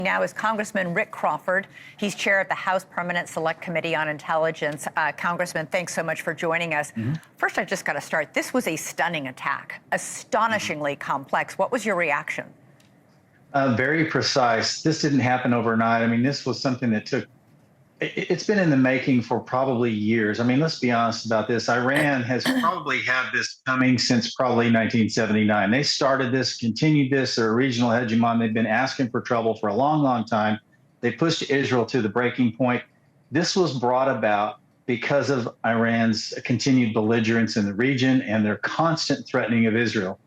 Now is Congressman Rick Crawford. He's chair of the House Permanent Select Committee on Intelligence. Congressman, thanks so much for joining us. First, I just got to start. This was a stunning attack, astonishingly complex. What was your reaction? Very precise. This didn't happen overnight. I mean, this was something that it's been in the making for probably years. I mean, let's be honest about this. Iran has probably had this coming since probably 1979. They started this, continued this. They're a regional hegemon. They've been asking for trouble for a long, long time. They pushed Israel to the breaking point. This was brought about because of Iran's continued belligerence in the region and their constant threatening of Israel.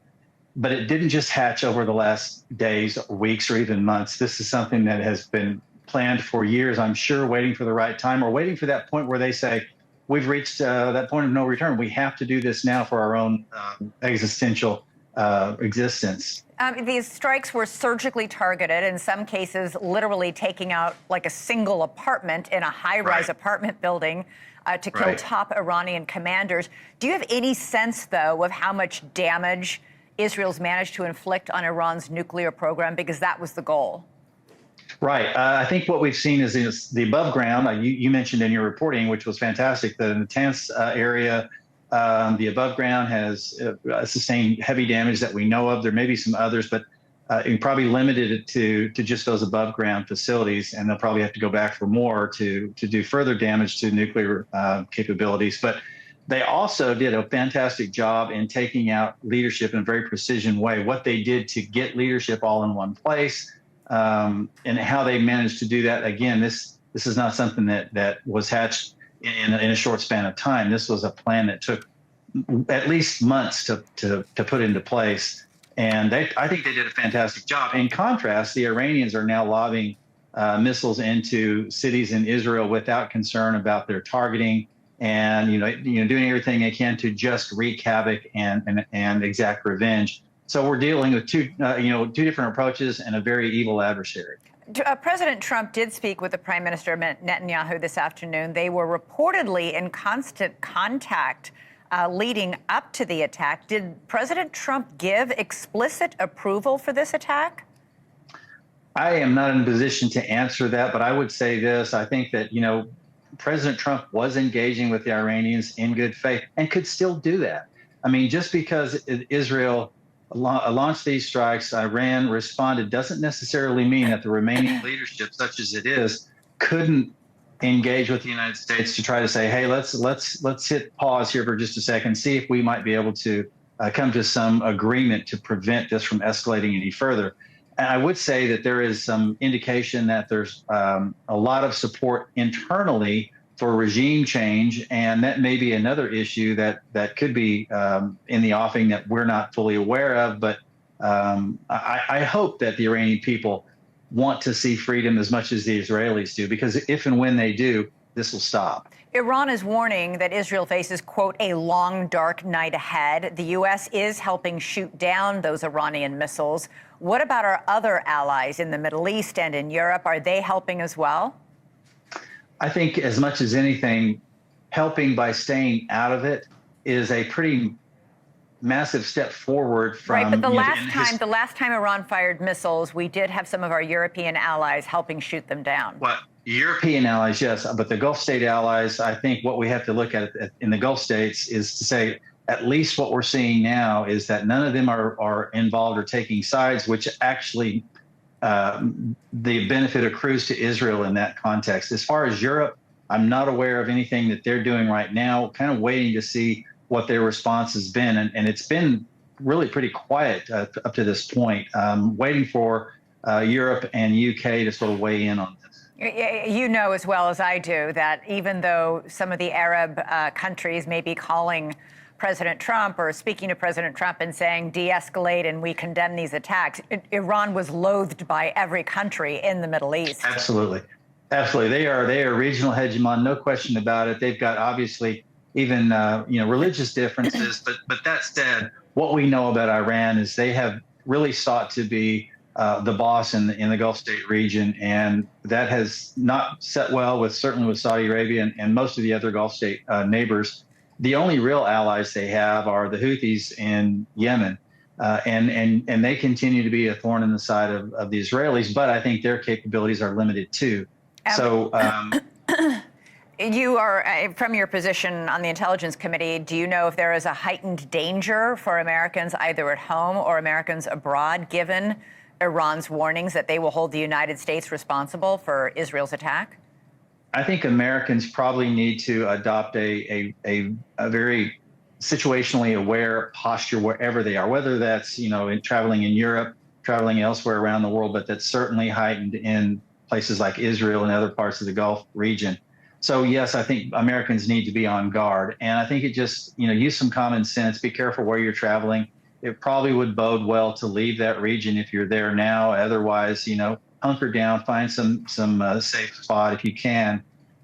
But it didn't just hatch over the last days, weeks, or even months. This is something that has been planned for years, I'm sure, waiting for the right time, or waiting for that point where they say, we've reached that point of no return. We have to do this now for our own existential existence. These strikes were surgically targeted, in some cases literally taking out like a single apartment in a high-rise apartment building to kill top Iranian commanders. Do you have any sense, though, of how much damage Israel's managed to inflict on Iran's nuclear program? Because that was the goal. Right. I think what we've seen is the above ground. You mentioned in your reporting, which was fantastic, the Natanz area, the above ground has sustained heavy damage that we know of. There may be some others, but you probably limited it to just those above ground facilities, and they'll probably have to go back for more to do further damage to nuclear capabilities. But they also did a fantastic job in taking out leadership in a very precision way. What they did to get leadership all in one place, and how they managed to do that. Again, this is not something that was hatched in a short span of time. This was a plan that took at least months to put into place. And I think they did a fantastic job. In contrast, the Iranians are now lobbing missiles into cities in Israel without concern about their targeting, and doing everything they can to just wreak havoc and exact revenge. So we're dealing with two different approaches and a very evil adversary. President Trump did speak with the Prime Minister Netanyahu this afternoon. They were reportedly in constant contact leading up to the attack. Did President Trump give explicit approval for this attack? I am not in a position to answer that, but I would say this. I think that, President Trump was engaging with the Iranians in good faith and could still do that. I mean, just because Israel launched these strikes, Iran responded, doesn't necessarily mean that the remaining leadership, such as it is, couldn't engage with the United States to try to say, hey, let's hit pause here for just a second, see if we might be able to come to some agreement to prevent this from escalating any further. And I would say that there is some indication that there's a lot of support internally for regime change, and that may be another issue that could be in the offing that we're not fully aware of. But I hope that the Iranian people want to see freedom as much as the Israelis do, because if and when they do, this will stop. Iran is warning that Israel faces, quote, a long, dark night ahead. The U.S. is helping shoot down those Iranian missiles. What about our other allies in the Middle East and in Europe? Are they helping as well? I think as much as anything, helping by staying out of it is a pretty massive step forward from. Right, but the last time Iran fired missiles, we did have some of our European allies helping shoot them down. What? European allies, yes, but the Gulf state allies, I think what we have to look at in the Gulf states is to say, at least what we're seeing now is that none of them are involved or taking sides, which actually the benefit accrues to Israel in that context. As far as Europe, I'm not aware of anything that they're doing right now, kind of waiting to see what their response has been. And it's been really pretty quiet up to this point, waiting for Europe and UK to sort of weigh in on this. You know as well as I do that even though some of the Arab countries may be calling President Trump or speaking to President Trump and saying de-escalate and we condemn these attacks, Iran was loathed by every country in the Middle East. Absolutely. Absolutely. They are a regional hegemon, no question about it. They've got obviously even religious differences, but that said, what we know about Iran is they have really sought to be the boss in the Gulf state region, and that has not set well certainly with Saudi Arabia and most of the other Gulf state neighbors. The only real allies they have are the Houthis in Yemen, and they continue to be a thorn in the side of the Israelis. But I think their capabilities are limited too. So. You are, from your position on the Intelligence Committee, do you know if there is a heightened danger for Americans either at home or Americans abroad, given Iran's warnings that they will hold the United States responsible for Israel's attack? I think Americans probably need to adopt a very situationally aware posture wherever they are, whether that's, traveling in Europe, traveling elsewhere around the world, but that's certainly heightened in places like Israel and other parts of the Gulf region. So yes, I think Americans need to be on guard. And I think it just, use some common sense, be careful where you're traveling. It probably would bode well to leave that region if you're there now. Otherwise, hunker down, find some safe spot if you can.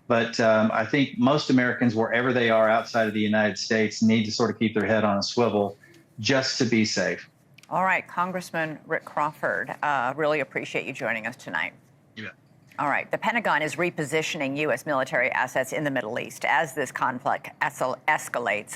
But I think most Americans, wherever they are outside of the United States, need to sort of keep their head on a swivel just to be safe. All right, Congressman Rick Crawford, really appreciate you joining us tonight. You bet. All right. The Pentagon is repositioning U.S. military assets in the Middle East as this conflict escalates.